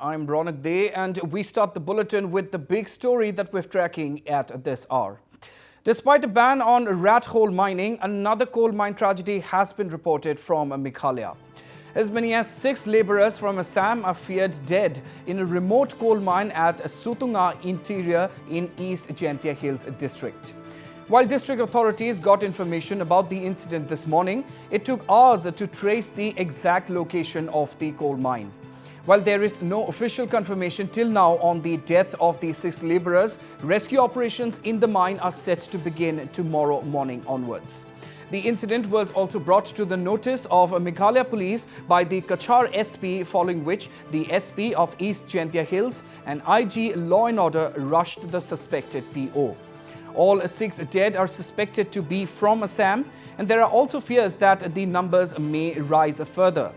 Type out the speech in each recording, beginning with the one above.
I'm Ronak Dey, and we start the bulletin with the big story that we're tracking at this hour. Despite a ban on rat hole mining, another coal mine tragedy has been reported from Meghalaya. As many as 6 labourers from Assam are feared dead in a remote coal mine at Sutnga interior in East Jaintia Hills district. While district authorities got information about the incident this morning, it took hours to trace the exact location of the coal mine. While there is no official confirmation till now on the death of the 6 labourers, rescue operations in the mine are set to begin tomorrow morning onwards. The incident was also brought to the notice of Meghalaya Police by the Cachar SP, following which the SP of East Jaintia Hills and IG Law and Order rushed the suspected PO. All 6 dead are suspected to be from Assam, and there are also fears that the numbers may rise further.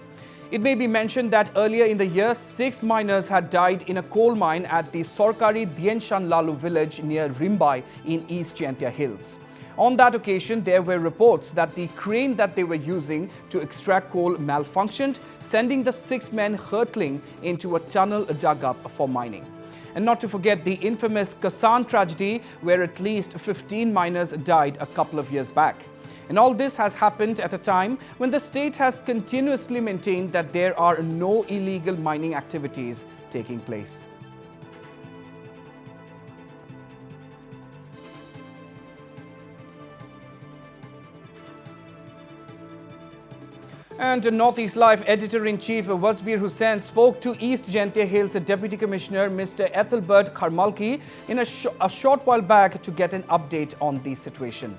It may be mentioned that earlier in the year, 6 miners had died in a coal mine at the Sorkari Dienshan Lalu village near Rimbai in East Jaintia Hills. On that occasion, there were reports that the crane that they were using to extract coal malfunctioned, sending the 6 men hurtling into a tunnel dug up for mining. And not to forget the infamous Kasan tragedy, where at least 15 miners died a couple of years back. And all this has happened at a time when the state has continuously maintained that there are no illegal mining activities taking place. And Northeast Live Editor-in-Chief Wasbir Hussain spoke to East Jaintia Hills Deputy Commissioner Mr. Ethelbert Karmalki in a short while back to get an update on the situation.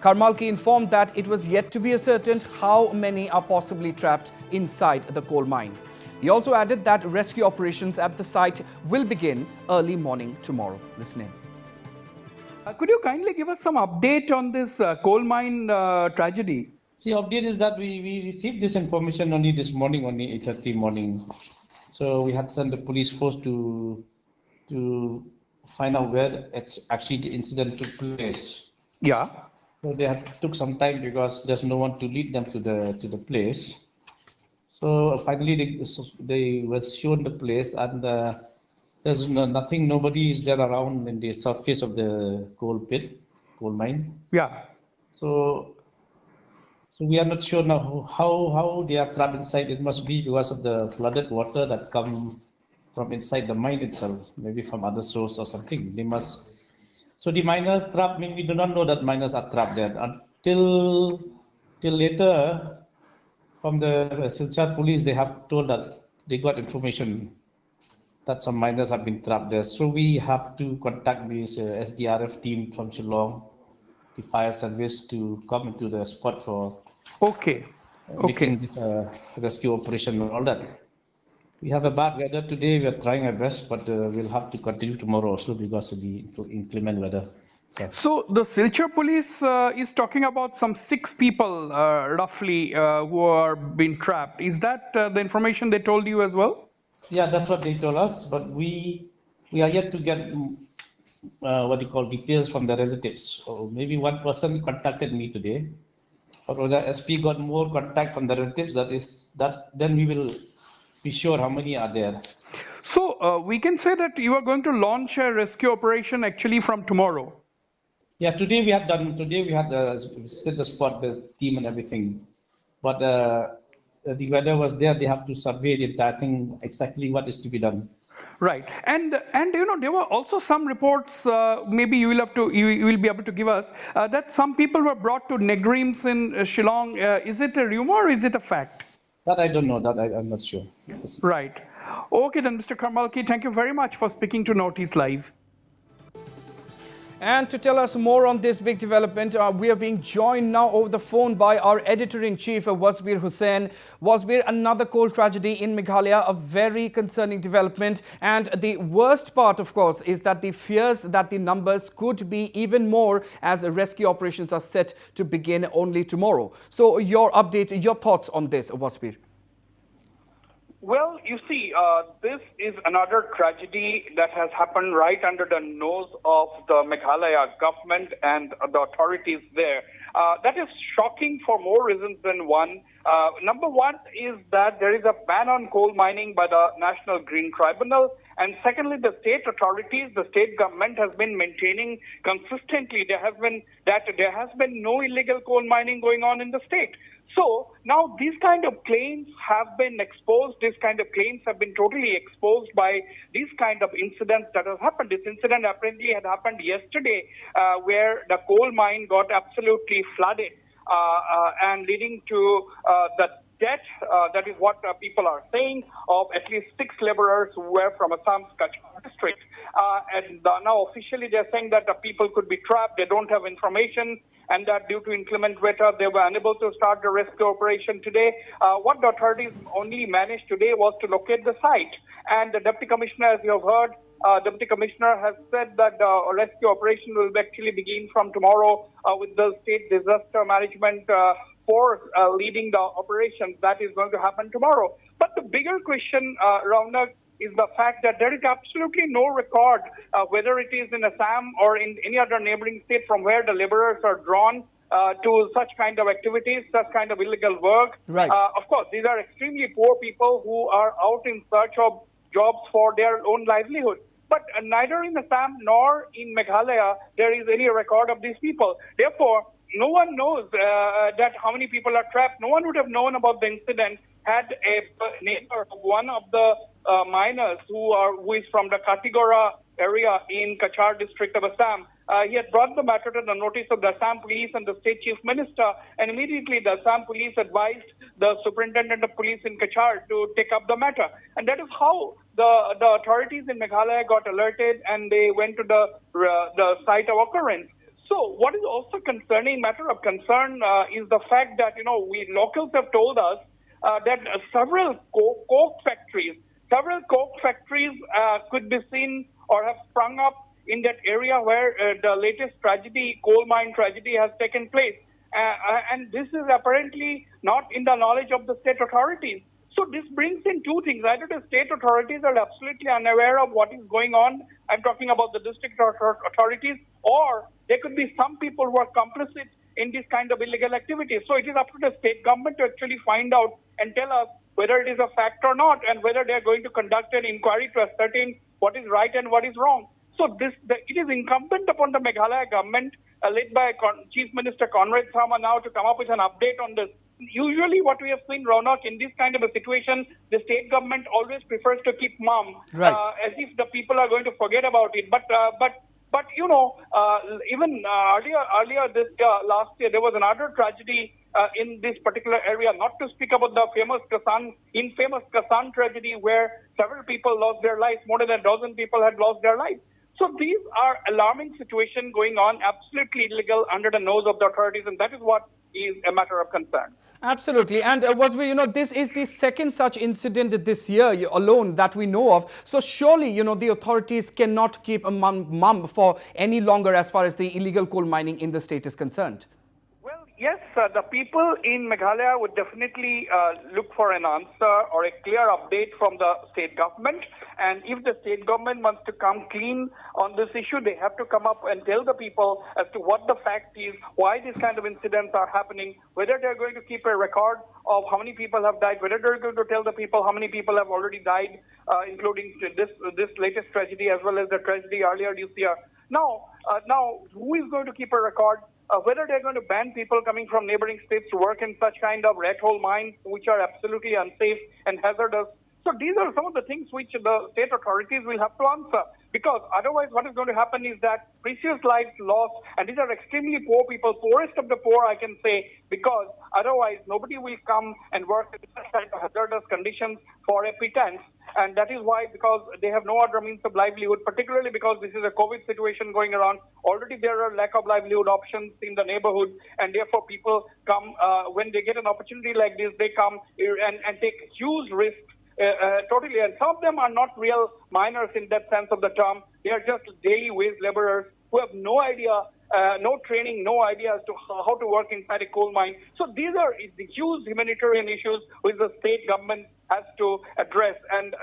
Karmalki informed that it was yet to be ascertained how many are possibly trapped inside the coal mine. He also added that rescue operations at the site will begin early morning tomorrow. Listen in. Could you kindly give us some update on this coal mine tragedy? See, update is that we received this information only this morning, only 8:30 morning. So we had sent the police force to find out where actually the incident took place. Yeah. So they took some time because there's no one to lead them to the place. So finally they were shown the place, and there's nothing, nobody is there around in the surface of the coal mine. Yeah. So we are not sure now how they are trapped inside. It must be because of the flooded water that come from inside the mine itself, maybe from other source or something. They must. So the miners trapped. I mean, we do not know that miners are trapped there until later. From the Silchar police, they have told that they got information that some miners have been trapped there. So we have to contact this SDRF team from Shillong, the fire service, to come into the spot for making this rescue operation and all that. We have a bad weather today. We are trying our best, but we'll have to continue tomorrow also because of the inclement weather. So the Silchar police is talking about some 6 people roughly who are being trapped. Is that the information they told you as well? Yeah, that's what they told us, but we are yet to get details from the relatives. So maybe one person contacted me today, but whether SP got more contact from the relatives, then we will be sure how many are there. So we can say that you are going to launch a rescue operation actually from tomorrow. Yeah, today we had visited the spot, the team and everything, but the weather was there. They have to survey the entire thing, exactly what is to be done. Right, and there were also some reports. Maybe you will be able to give us that some people were brought to Negrims in Shillong. Is it a rumor or is it a fact? That I don't know. That I'm not sure. Right. Okay then, Mr. Karmalki, thank you very much for speaking to Northeast Live. And to tell us more on this big development, we are being joined now over the phone by our Editor-in-Chief, Wasbir Hussain. Wasbir, another coal tragedy in Meghalaya, a very concerning development. And the worst part, of course, is that the fears that the numbers could be even more as rescue operations are set to begin only tomorrow. So your update, your thoughts on this, Wasbir? Well, you see, this is another tragedy that has happened right under the nose of the Meghalaya government and the authorities there. That is shocking for more reasons than one. Number one is that there is a ban on coal mining by the National Green Tribunal. And secondly, the state authorities, the state government has been maintaining consistently there has been no illegal coal mining going on in the state. So now these kind of claims have been exposed. These kind of claims have been totally exposed by these kind of incidents that have happened. This incident apparently had happened yesterday, where the coal mine got absolutely flooded, and leading to the death, that is what people are saying, of at least 6 laborers who were from Assam's Cachar district. And now officially they're saying that the people could be trapped, they don't have information, and that due to inclement weather, they were unable to start the rescue operation today. What the authorities only managed today was to locate the site. And the Deputy Commissioner, as you have heard, Deputy Commissioner has said that the rescue operation will actually begin from tomorrow with the State Disaster Management Force leading the operations. That is going to happen tomorrow. But the bigger question, Raunak, is the fact that there is absolutely no record, whether it is in Assam or in any other neighboring state, from where the laborers are drawn to such kind of activities, such kind of illegal work. Right. Of course, these are extremely poor people who are out in search of jobs for their own livelihood. But neither in Assam nor in Meghalaya there is any record of these people. Therefore, no one knows that how many people are trapped. No one would have known about the incident had a neighbor of one of the miners who is from the Katigora area in Cachar district of Assam. He had brought the matter to the notice of the Assam police and the state chief minister, and immediately the Assam police advised the superintendent of police in Cachar to take up the matter. And that is how the authorities in Meghalaya got alerted, and they went to the site of occurrence. So what is also concerning, matter of concern, is the fact that, we locals have told us that several coke factories could be seen or have sprung up in that area where the latest coal mine tragedy has taken place. And this is apparently not in the knowledge of the state authorities. So this brings in two things. Either the state authorities are absolutely unaware of what is going on. I'm talking about the district authorities, or there could be some people who are complicit in this kind of illegal activity. So it is up to the state government to actually find out and tell us whether it is a fact or not, and whether they are going to conduct an inquiry to ascertain what is right and what is wrong. So it is incumbent upon the Meghalaya government, led by Chief Minister Conrad Sama, now to come up with an update on this. Usually what we have seen, Raunak, in this kind of a situation, the state government always prefers to keep mum, right, as if the people are going to forget about it. But even earlier this last year, there was another tragedy in this particular area, not to speak about the infamous Kasan tragedy, where several people lost their lives. More than a dozen people had lost their lives. So these are alarming situations going on, absolutely illegal, under the nose of the authorities, and that is what is a matter of concern. Absolutely. And this is the second such incident this year alone that we know of. So surely, the authorities cannot keep a mum for any longer as far as the illegal coal mining in the state is concerned. Well, yes, the people in Meghalaya would definitely look for an answer or a clear update from the state government. And if the state government wants to come clean on this issue, they have to come up and tell the people as to what the fact is, why these kind of incidents are happening, whether they're going to keep a record of how many people have died, whether they're going to tell the people how many people have already died, including this latest tragedy as well as the tragedy earlier this year. Now, who is going to keep a record? Whether they're going to ban people coming from neighboring states to work in such kind of rat hole mines, which are absolutely unsafe and hazardous. So these are some of the things which the state authorities will have to answer, because otherwise what is going to happen is that precious lives lost, and these are extremely poor people, poorest of the poor, I can say, because otherwise nobody will come and work in such kind of hazardous conditions for a pretense. And that is why, because they have no other means of livelihood, particularly because this is a COVID situation going around. Already there are lack of livelihood options in the neighborhood, and therefore people come, when they get an opportunity like this, they come and take huge risks. Totally, and some of them are not real miners in that sense of the term. They are just daily wage laborers who have no idea no training, no idea as to how to work inside a coal mine. So these are the huge humanitarian issues which the state government has to address, and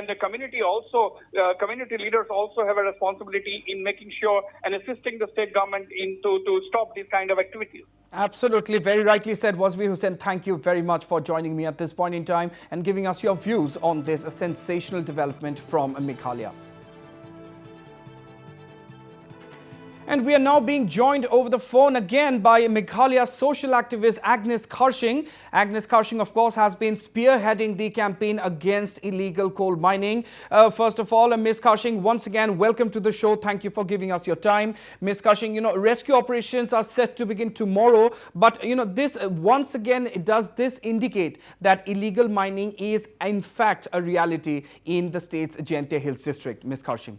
the community also, community leaders also have a responsibility in making sure and assisting the state government to stop these kind of activities. Absolutely, very rightly said, Wasbir Hussain. Thank you very much for joining me at this point in time and giving us your views on this sensational development from Meghalaya. And we are now being joined over the phone again by Meghalaya social activist Agnes Kharshing. Agnes Kharshing, of course, has been spearheading the campaign against illegal coal mining. First of all, Ms. Kharshing, once again, welcome to the show. Thank you for giving us your time. Ms. Kharshing, rescue operations are set to begin tomorrow. But, this once again, does this indicate that illegal mining is, in fact, a reality in the state's Jaintia Hills district? Ms. Kharshing.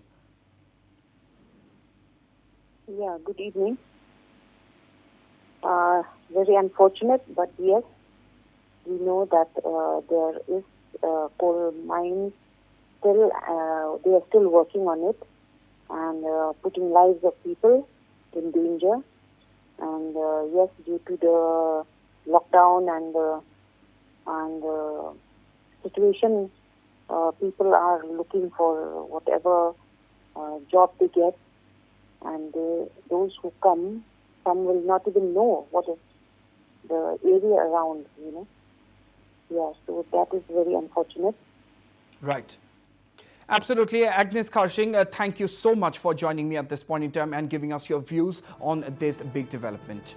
Yeah, good evening. Very unfortunate, but yes, we know that there is coal mine still, they are still working on it and putting lives of people in danger. And yes, due to the lockdown and situation, people are looking for whatever job they get. And those who come, some will not even know what is the area around, Yeah, so that is very unfortunate. Right. Absolutely. Agnes Kharshing, thank you so much for joining me at this point in time and giving us your views on this big development.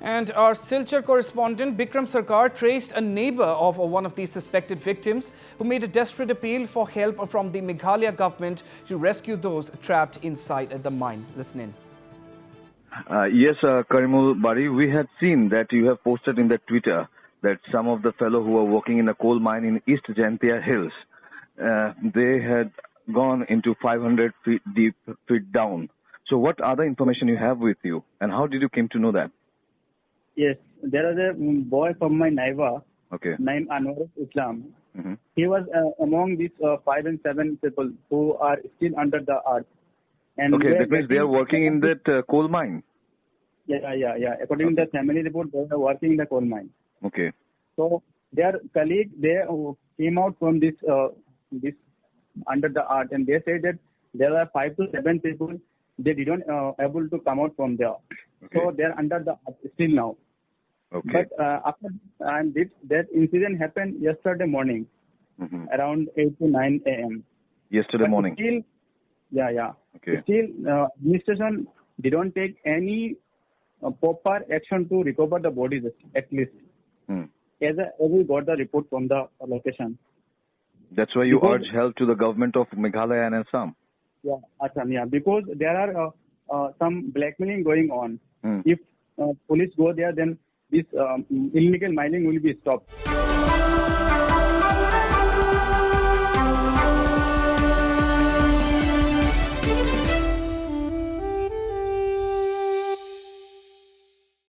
And our Silchar correspondent Bikram Sarkar traced a neighbor of one of the suspected victims who made a desperate appeal for help from the Meghalaya government to rescue those trapped inside the mine. Listen in. Yes, Karimul Bari, we had seen that you have posted in the Twitter that some of the fellow who are working in a coal mine in East Jaintia Hills, they had gone into 500 feet deep, feet down. So what other information you have with you and how did you came to know that? Yes, there is a boy from my neighbor named Anwar Islam. Mm-hmm. He was among these 5 and 7 people who are still under the earth. And okay, that means they are working in that coal mine? Yeah. According to the family report, they are working in the coal mine. Okay. So their colleague, they came out from this under the earth, and they said that there are 5 to 7 people. They didn't able to come out from there. Okay. So they are under the earth still now. Okay. But after that incident happened yesterday morning, around 8 to 9 a.m. Yesterday morning. Still, yeah. Okay. Still, administration didn't take any proper action to recover the bodies at least. As we got the report from the location. That's why you urge help to the government of Meghalaya and Assam. Yeah, Assam. Yeah, because there are some blackmailing going on. If police go there, then this illegal mining will be stopped.